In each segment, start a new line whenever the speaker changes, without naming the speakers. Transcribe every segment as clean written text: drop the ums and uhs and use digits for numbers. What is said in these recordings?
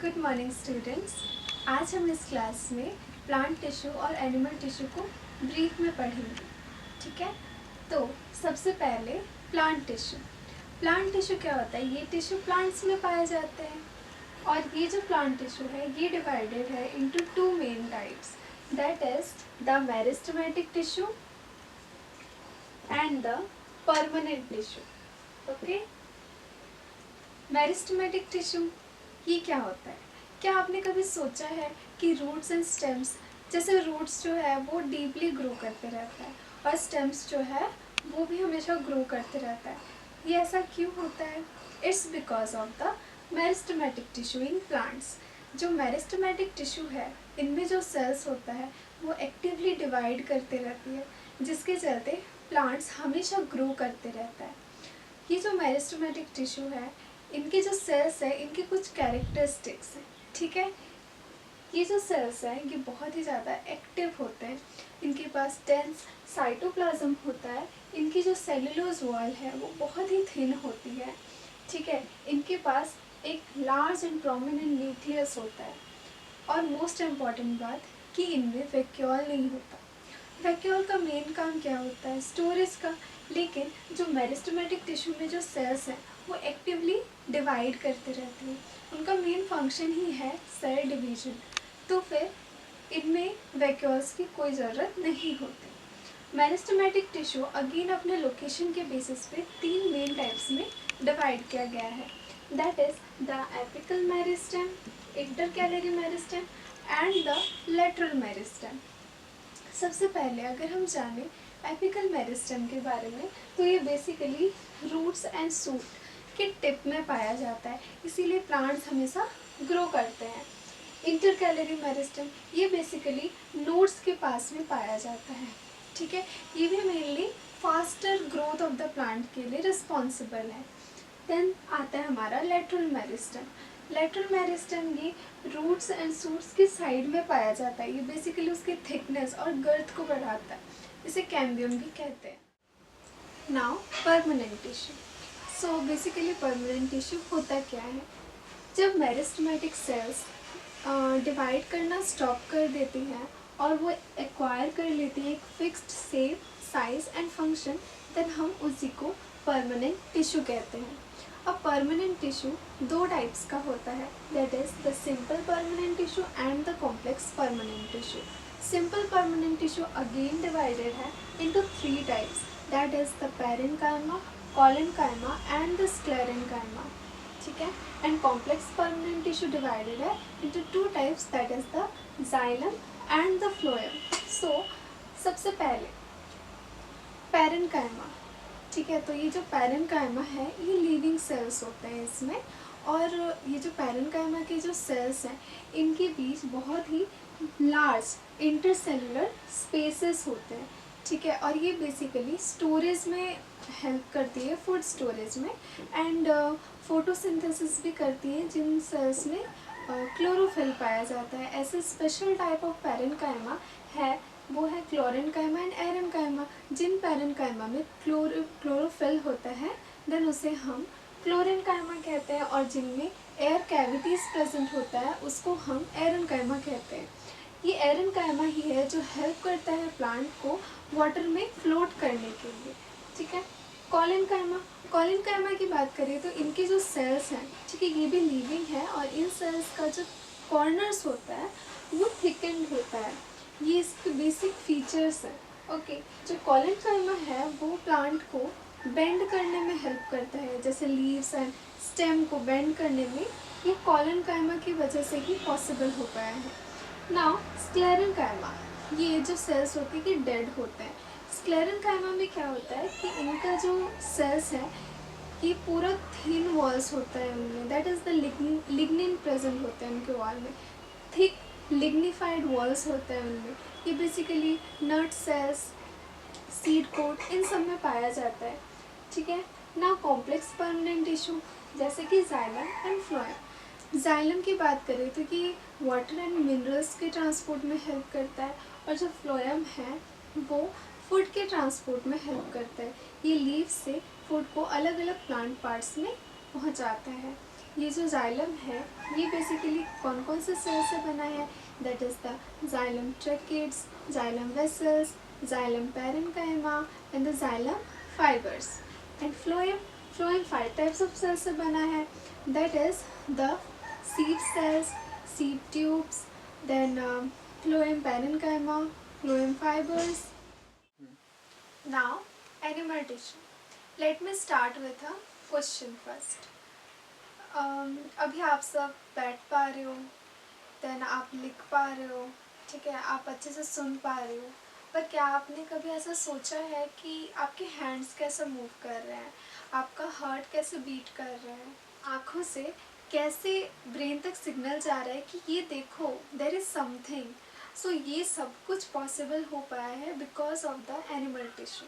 Good morning students. आज हम इस क्लास में प्लांट टिश्यू और एनिमल टिश्यू को ब्रीफ में पढ़ेंगे। ठीक है, तो सबसे पहले प्लांट टिश्यू। प्लांट टिश्यू क्या होता है? ये टिश्यू प्लांट्स में पाए जाते हैं और ये जो प्लांट टिश्यू है ये डिवाइडेड है into to main types, that is the meristematic tissue and the permanent tissue. Okay, meristematic tissue ये क्या होता है? क्या आपने कभी सोचा है कि रूट्स एंड स्टेम्स, जैसे रूट्स जो है वो डीपली ग्रो करते रहता है और स्टेम्स जो है वो भी हमेशा ग्रो करते रहता है। ये ऐसा क्यों होता है? It's because of the meristematic tissue in plants. जो मेरिस्टेमेटिक टिश्यू है इनमें जो सेल्स होता है वो एक्टिवली डिवाइड करते रहती है, जिसके चलते प्लांट्स हमेशा ग्रो करते रहता है। ये जो मेरिस्टेमेटिक टिश्यू है इनके जो सेल्स है इनके कुछ कैरेक्टरिस्टिक्स हैं। ठीक है, ये जो सेल्स हैं ये बहुत ही ज़्यादा एक्टिव होते हैं, इनके पास डेंस साइटोप्लाज्म होता है, इनकी जो सेलुलोज वॉल है वो बहुत ही थिन होती है। ठीक है, इनके पास एक लार्ज एंड प्रोमिनेंट न्यूक्लियस होता है और मोस्ट इम्पॉर्टेंट बात कि इनमें वैक्यूल नहीं होता। वैक्यूल का मेन काम क्या होता है? स्टोरेज का। लेकिन जो मेरिस्टेमेटिक टिश्यू में जो सेल्स हैं वो एक्टिवली डिवाइड करते रहते हैं, उनका मेन फंक्शन ही है सेल डिवीजन, तो फिर इनमें वैक्यूल्स की कोई ज़रूरत नहीं होती। मेरिस्टेमेटिक टिश्यू अगेन अपने लोकेशन के बेसिस पे तीन मेन टाइप्स में डिवाइड किया गया है, that is the apical meristem, intercalary meristem and the lateral meristem. सबसे पहले अगर हम जानें एपिकल मेरिस्टेम के बारे में, तो ये बेसिकली रूट्स एंड शूट के टिप में पाया जाता है, इसीलिए प्लांट्स हमेशा ग्रो करते हैं। इंटरकैलरी मेरिस्टेम ये बेसिकली नोड्स के पास में पाया जाता है। ठीक है, ये भी mainly faster growth of the plant के लिए रिस्पॉन्सिबल है। देन आता है हमारा लेटरल मेरिस्टेम। लेटरल मेरिस्टेम ये रूट्स एंड शूट्स के साइड में पाया जाता है, ये बेसिकली उसके थिकनेस और गर्थ को बढ़ाता है, इसे कैम्बियम भी कहते हैं। Now permanent tissue. So basically permanent tissue होता क्या है? जब मेरिस्टेमेटिक सेल्स डिवाइड करना स्टॉप कर देती हैं और वो एक्वायर कर लेती है एक fixed shape, size and function, then हम उसी को परमानेंट टिश्यू कहते हैं। अब परमानेंट टिश्यू दो टाइप्स का होता है, that is the simple permanent tissue and the complex permanent tissue. Simple permanent tissue again divided है into three types, that is the parenchyma, collenchyma and the sclerenchyma. ठीक है, and complex permanent tissue divided है into two types, that is the xylem and the phloem. So सबसे पहले parenchyma. ठीक है, तो ये जो पैरेन्काइमा है ये लिविंग सेल्स होते हैं इसमें, और ये जो पैरेन्काइमा के जो सेल्स हैं इनके बीच बहुत ही लार्ज इंटरसेलुलर स्पेसेस होते हैं। ठीक है, और ये बेसिकली स्टोरेज में हेल्प करती है, फूड स्टोरेज में, एंड फोटोसिंथेसिस भी करती है, जिन सेल्स में क्लोरोफिल पाया जाता है। ऐसे स्पेशल टाइप ऑफ पैरेन्काइमा है वो है क्लोरेन्काइमा एंड एरेन्काइमा। जिन पैरेन्काइमा में क्लोरोफिल होता है देन उसे हम क्लोरेन्काइमा कहते हैं, और जिनमें एयर कैविटीज़ प्रेजेंट होता है उसको हम एरेन्काइमा कहते हैं। ये एरेन्काइमा ही है जो हेल्प करता है प्लांट को वाटर में फ्लोट करने के लिए। ठीक है, कोलेन्काइमा की बात करें तो इनके जो सेल्स हैं, ठीक है, ये भी लिविंग है और इन सेल्स का जो कॉर्नर्स होता है वो थिकेंड होता है, ये इसके बेसिक फीचर्स हैं। ओके, जो कोलेन्काइमा है वो प्लांट को बेंड करने में हेल्प करता है, जैसे लीव्स एंड स्टेम को बेंड करने में ये कोलेन्काइमा की वजह से ही पॉसिबल हो पाया है। नाउ स्क्लेरेन्काइमा, ये जो सेल्स होते हैं कि डेड होते हैं। स्क्लेरेन्काइमा में क्या होता है कि इनका जो सेल्स है ये पूरा थिन वॉल्स होता है उनमें, that is the lignin present होता है उनके वॉल में, थिक लिग्निफाइड वॉल्स होते हैं उनमें। ये बेसिकली नट सेल्स, सीड कोट, इन सब में पाया जाता है। ठीक है, ना कॉम्प्लेक्स परमानेंट टिश्यू जैसे कि जाइलम एंड फ्लोएम। जाइलम की बात करें तो कि वाटर एंड मिनरल्स के ट्रांसपोर्ट में हेल्प करता है, और जो फ्लोएम है वो फूड के ट्रांसपोर्ट में हेल्प करता है। ये लीव्स से फूड को अलग अलग प्लांट पार्ट्स में पहुंचाता है। ये जो जाइलम है ये बेसिकली कौन कौन से सेल से बना है? That is the xylem tracheids, xylem vessels, xylem parenchyma and the xylem fibres. And phloem 5 types of cell से बना है। That is the seed cells, seed tubes, then phloem parenchyma, phloem fibres. Now animal tissue. Let me start with a question first. अभी आप सब बैठ पा रहे हो, देन आप लिख पा रहे हो, ठीक है, आप अच्छे से सुन पा रहे हो, पर क्या आपने कभी ऐसा सोचा है कि आपके हैंड्स कैसे मूव कर रहे हैं, आपका हार्ट कैसे बीट कर रहा है, आँखों से कैसे ब्रेन तक सिग्नल जा रहा है कि ये देखो देयर इज़ समथिंग। सो ये सब कुछ पॉसिबल हो पाया है because of the animal tissue.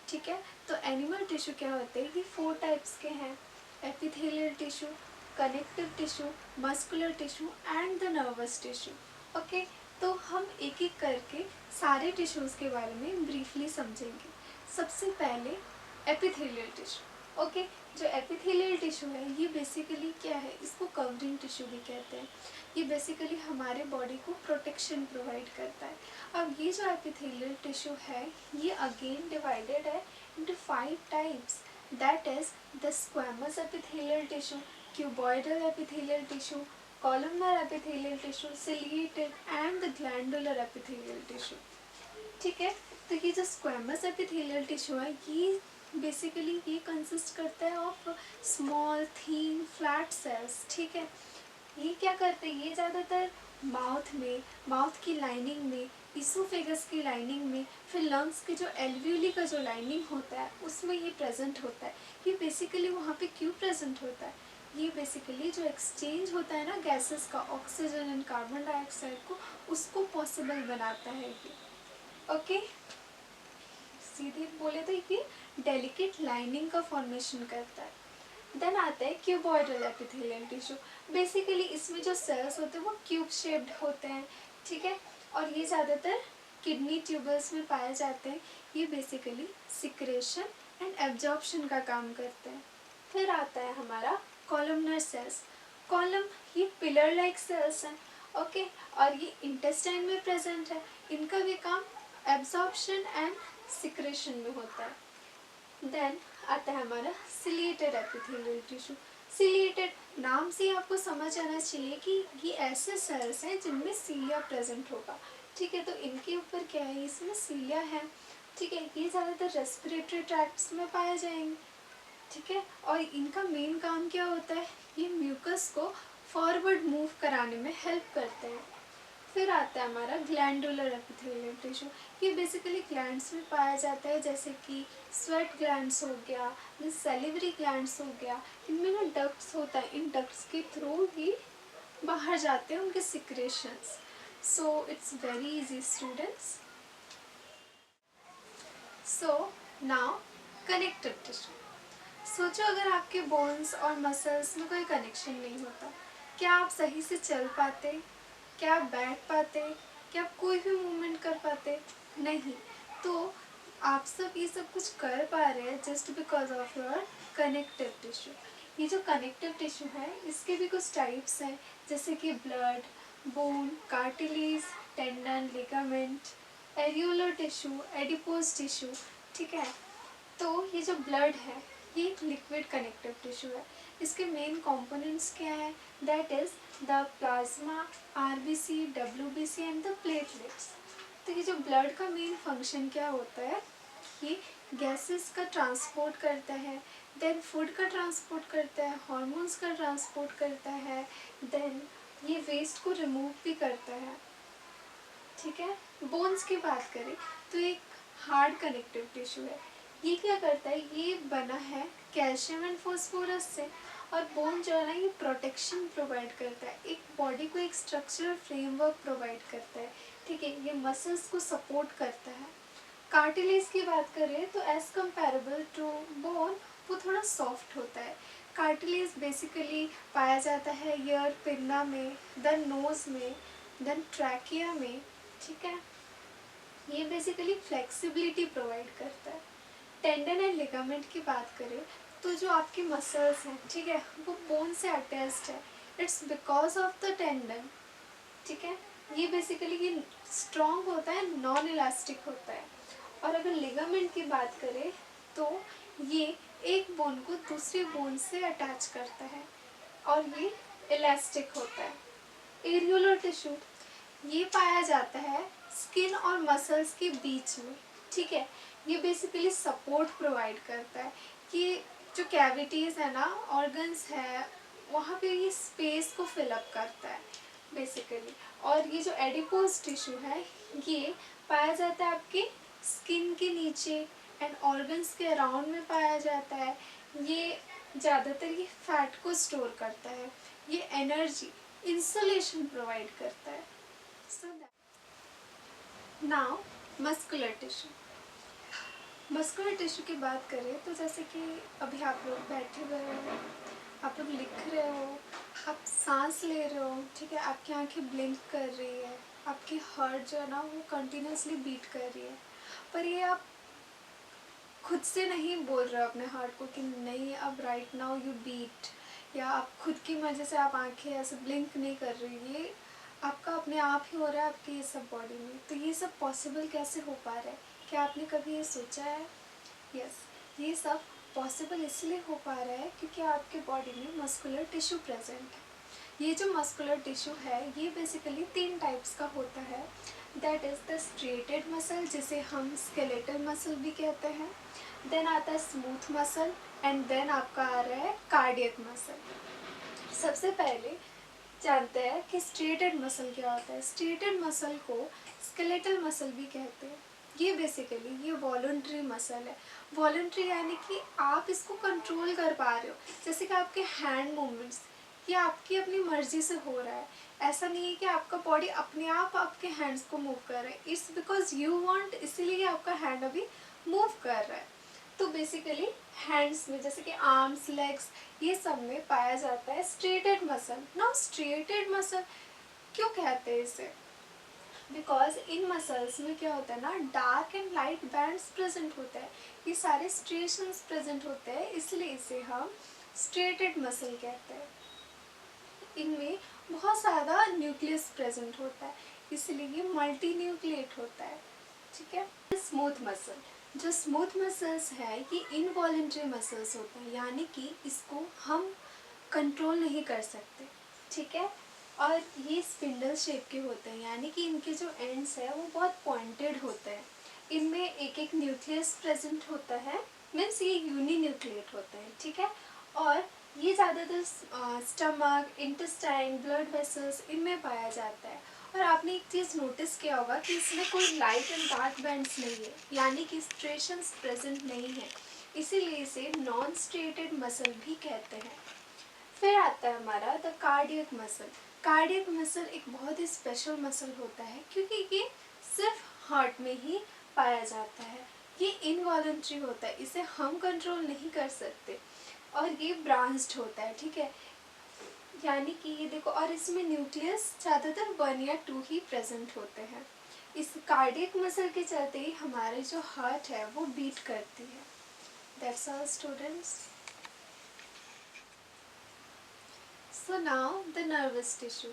ठीक है, तो एनिमल टिश्यू क्या होते हैं? ये 4 टाइप्स के हैं। Epithelial tissue, connective tissue, muscular tissue and the nervous tissue. Okay, तो हम एक एक करके सारे टिश्यूज़ के बारे में ब्रीफली समझेंगे। सबसे पहले एपिथेलियल टिश्यू। ओके, जो एपिथेलियल टिश्यू है ये बेसिकली क्या है? इसको कवरिंग टिश्यू भी कहते हैं। ये बेसिकली हमारे बॉडी को प्रोटेक्शन प्रोवाइड करता है। अब ये जो एपिथेलियल टिश्यू है ये अगेन डिवाइडेड है into 5 types. That is the squamous epithelial tissue, cuboidal epithelial tissue, columnar epithelial tissue, ciliated and the glandular epithelial tissue. ठीक है, तो ये जो स्क्वेमस एपिथेलियल टिश्यू है ये बेसिकली ये कंसिस्ट करता है of small thin flat sales. ठीक है, ये क्या करते हैं? ये ज़्यादातर माउथ में, माउथ की लाइनिंग में, इसोफेगस की लाइनिंग में, फिर लंग्स के जो एल्वियोली का जो लाइनिंग होता है उसमें ये प्रेजेंट होता है। ये बेसिकली वहाँ पे क्यों प्रेजेंट होता है? ये बेसिकली जो एक्सचेंज होता है ना गैसेस का, ऑक्सीजन एंड कार्बन डाइऑक्साइड को, उसको पॉसिबल बनाता है ये। ओके, सीधे बोले तो ये डेलिकेट लाइनिंग का फॉर्मेशन करता है। देन आता है क्यूबॉइडल एपिथेलियल टिश्यू। बेसिकली इसमें जो सेल्स होते हैं वो क्यूब शेप्ड होते हैं। ठीक है, और ये ज़्यादातर किडनी ट्यूबल्स में पाए जाते हैं। ये बेसिकली सिक्रेशन एंड एब्जॉर्प्शन का काम करते हैं। फिर आता है हमारा कॉलमनर सेल्स। कॉलम ये पिलर लाइक सेल्स हैं। ओके, और ये इंटेस्टाइन में प्रेजेंट है। इनका भी काम एब्जॉर्प्शन एंड सिक्रेशन में होता है। देन आता है हमारा सिलिएटेड एपिथेलियल टिश्यू। सिलिएटेड नाम से आपको समझ आना चाहिए कि ये ऐसे सेल्स हैं जिनमें सीलिया प्रेजेंट होगा। ठीक है, तो इनके ऊपर क्या है? इसमें सीलिया है। ठीक है, ये ज़्यादातर रेस्पिरेटरी ट्रैक्ट्स में पाए जाएंगे। ठीक है, और इनका मेन काम क्या होता है? ये म्यूकस को फॉरवर्ड मूव कराने में हेल्प करते हैं। फिर आता है हमारा ग्लैंडुलर एपिथेलियल टिश्यू। ये बेसिकली ग्लैंड्स में पाया जाता है, जैसे कि स्वेट ग्लैंड्स हो गया, सेलिवरी ग्लैंड्स हो गया। इनमें ना डक्ट्स होता है, इन डक्ट्स के थ्रू ही बाहर जाते हैं उनके secretions. So it's very easy students. So now connective tissue. सोचो अगर आपके बोन्स और मसल्स में कोई कनेक्शन नहीं होता, क्या आप सही से चल पाते? क्या आप बैठ पाते? क्या आप कोई भी मूवमेंट कर पाते? नहीं। तो आप सब ये सब कुछ कर पा रहे हैं just because of your connective tissue. ये जो कनेक्टिव टिश्यू है इसके भी कुछ टाइप्स हैं, जैसे कि blood, bone, cartilage, tendon, ligament, areolar tissue, adipose tissue. ठीक है, तो ये जो ब्लड है ये एक लिक्विड कनेक्टिव टिश्यू है। इसके मेन कंपोनेंट्स क्या हैं? That is the plasma, RBC, WBC and the platelets. तो ये जो ब्लड का मेन फंक्शन क्या होता है? ये गैसेस का ट्रांसपोर्ट करता है, देन फूड का ट्रांसपोर्ट करता है, हॉर्मोन्स का ट्रांसपोर्ट करता है, देन ये वेस्ट को रिमूव भी करता है। ठीक है, बोन्स की बात करें तो एक हार्ड कनेक्टिव टिश्यू है। ये क्या करता है? ये बना है कैल्शियम एंड फॉस्फोरस से, और बोन जो है ना ये प्रोटेक्शन प्रोवाइड करता है, एक बॉडी को एक स्ट्रक्चरल फ्रेमवर्क प्रोवाइड करता है। ठीक है, ये मसल्स को सपोर्ट करता है। कार्टिलेज की बात करें तो एज कम्पेरेबल टू बोन वो थोड़ा सॉफ्ट होता है। कार्टिलेज बेसिकली पाया जाता है ईयर, पिन्ना में, देन नोज में, देन ट्रैकिया में। ठीक है, ये बेसिकली फ्लेक्सिबिलिटी प्रोवाइड करता है। टेंडन एंड लिगामेंट की बात करें तो जो आपकी मसल्स हैं, ठीक है, वो बोन से अटैच्ड है, it's because of the tendon, ठीक है। ये बेसिकली ये स्ट्रॉन्ग होता है, नॉन इलास्टिक होता है। और अगर लिगामेंट की बात करें तो ये एक बोन को दूसरे बोन से अटैच करता है और ये इलास्टिक होता है। एरियोलर टिश्यू ये पाया जाता है स्किन और मसल्स के बीच में, ठीक है। ये बेसिकली सपोर्ट प्रोवाइड करता है कि जो कैविटीज़ है ना, ऑर्गन्स है, वहाँ पे ये स्पेस को फिलअप करता है बेसिकली। और ये जो एडिपोज टिश्यू है ये पाया जाता है आपके स्किन के नीचे एंड ऑर्गन्स के अराउंड में पाया जाता है। ये ज़्यादातर ये फैट को स्टोर करता है, ये एनर्जी, इंसुलेशन प्रोवाइड करता है। So now muscular tissue. Muscular tissue की बात करें तो जैसे कि अभी आप लोग बैठे हुए हो, आप लोग लिख रहे हो, आप सांस ले रहे हो, ठीक है, आपकी आंखें ब्लिंक कर रही है, आपकी हार्ट जो है ना वो कंटिन्यूसली बीट कर रही है, पर ये आप खुद से नहीं बोल रहे हो अपने हार्ट को कि नहीं अब राइट नाउ यू बीट, या आप खुद की मर्जी से आप आंखें ऐसे ब्लिंक नहीं कर रही, ये आपका अपने आप ही हो रहा है आपकी ये सब बॉडी में। तो ये सब पॉसिबल कैसे हो पा रहा है? क्या आपने कभी ये सोचा है? यस, ये सब पॉसिबल इसलिए हो पा रहा है क्योंकि आपके बॉडी में मस्कुलर टिश्यू प्रेजेंट है। ये जो मस्कुलर टिश्यू है ये बेसिकली 3 टाइप्स का होता है। That is the striated muscle, जिसे हम स्केलेटल मसल भी कहते हैं। देन आता है स्मूथ मसल एंड देन आपका आ रहा है कार्डियक मसल। सबसे पहले जानते हैं कि स्ट्रेटेड मसल क्या होता है। स्ट्रेटेड मसल को स्केलेटल मसल भी कहते हैं। ये बेसिकली ये वॉलंटरी मसल है। वॉलंटरी यानी कि आप इसको कंट्रोल कर पा रहे हो, जैसे कि आपके हैंड मूवमेंट्स, ये आपकी अपनी मर्जी से हो रहा है। ऐसा नहीं है कि आपका बॉडी अपने आप आपके हैंड्स को मूव कर रहा है, इट्स बिकॉज यू वांट, इसीलिए आपका हैंड अभी मूव कर रहा है। तो बेसिकली हैंड्स में जैसे कि आर्म्स, लेग्स, ये सब में पाया जाता है striated muscle. Now striated muscle क्यों कहते हैं इसे? बिकॉज इन मसल्स में क्या होता है ना, dark and light bands present होते हैं, ये सारे स्ट्रेशंस प्रेजेंट होते हैं, इसलिए इसे हम स्ट्रेटेड मसल कहते हैं। इनमें बहुत ज़्यादा न्यूक्लियस प्रेजेंट होता है, इसलिए ये मल्टी न्यूक्लिएट होता है, ठीक है। स्मूथ मसल, जो स्मूथ मसल्स है ये इनवॉलेंट्री मसल्स होते हैं, यानी कि इसको हम कंट्रोल नहीं कर सकते, ठीक है। और ये स्पिंडल शेप के होते हैं, यानी कि इनके जो एंड्स है वो बहुत पॉइंटेड होते हैं। इनमें एक एक न्यूक्लियस प्रेजेंट होता है, मीन्स ये यूनिन्यूक्लिएट होते हैं, ठीक है। और ये ज़्यादातर स्टमक, इंटेस्टाइन, ब्लड वेसल्स इनमें पाया जाता है। और आपने एक चीज़ नोटिस किया होगा कि इसमें कोई लाइट एंड डार्क बैंड्स नहीं है, यानी कि स्ट्रेशंस प्रेजेंट नहीं है, इसीलिए इसे नॉन स्ट्रेटेड मसल भी कहते हैं। फिर आता है हमारा the cardiac muscle. Cardiac muscle एक बहुत ही स्पेशल मसल होता है क्योंकि ये सिर्फ हार्ट में ही पाया जाता है। ये इनवॉलंटरी होता है, इसे हम कंट्रोल नहीं कर सकते, और ये ब्रांच्ड होता है, ठीक है। यानी कि ये देखो, और इसमें न्यूक्लियस ज़्यादातर 1 या 2 ही प्रेजेंट होते हैं। इस कार्डियक मसल के चलते ही हमारे जो हार्ट है वो बीट करती है। That's all students. So now the nervous tissue.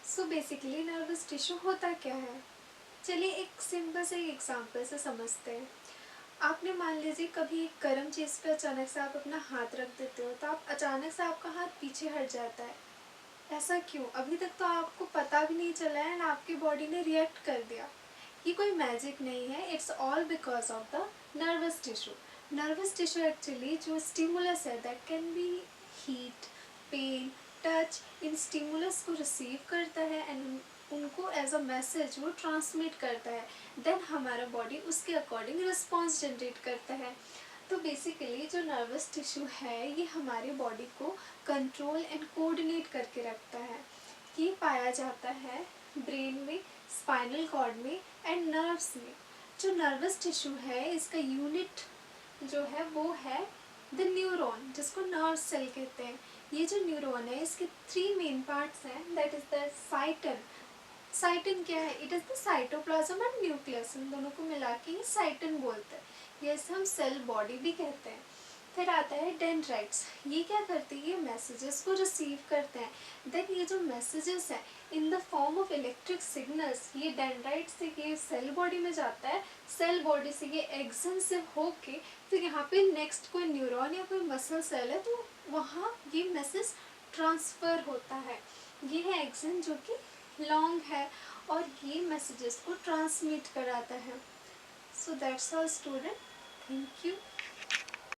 So basically nervous tissue होता क्या है? चलिए एक सिंपल से एग्जांपल से समझते हैं। आपने मान लीजिए कभी एक गर्म चीज़ पे अचानक से आप अपना हाथ रख देते हो, तो आप अचानक से आपका हाथ पीछे हट जाता है। ऐसा क्यों? अभी तक तो आपको पता भी नहीं चला है एंड आपकी बॉडी ने रिएक्ट कर दिया। ये कोई मैजिक नहीं है, it's all because of the nervous tissue. Nervous tissue actually जो स्टिमुलस है, that can be heat, pain, touch, इन स्टिमुलस को रिसीव करता है एंड उनको एज अ मैसेज वो ट्रांसमिट करता है। देन हमारा बॉडी उसके अकॉर्डिंग रिस्पॉन्स जनरेट करता है। तो बेसिकली जो नर्वस टिश्यू है ये हमारी बॉडी को कंट्रोल एंड कोऑर्डिनेट करके रखता है। ये पाया जाता है ब्रेन में, स्पाइनल कॉर्ड में एंड नर्व्स में। जो नर्वस टिश्यू है इसका यूनिट जो है वो है द न्यूरॉन, जिसको नर्व सेल कहते हैं। ये जो न्यूरॉन है इसके 3 मेन पार्ट्स हैं, that is the cyton. Cyton क्या है? It is the cytoplasm and nucleus, इन दोनों को मिला के ही साइटन बोलते हैं। ये इसे हम सेल बॉडी भी कहते हैं। फिर आता है डेंड्राइट्स। ये क्या करते हैं, ये मैसेजेस को रिसीव करते हैं। देन ये जो मैसेजेस हैं in the form of electric signals, ये डेंड्राइट से ये सेल बॉडी में जाता है, सेल बॉडी से ये एक्सन से होके फिर यहाँ पे नेक्स्ट कोई न्यूरॉन या कोई मसल सेल है तो वहाँ ये मैसेज ट्रांसफ़र होता है। ये है एक्सन जो कि लॉन्ग है और ये मैसेजेस को ट्रांसमिट कराता है। So that's all student, thank you.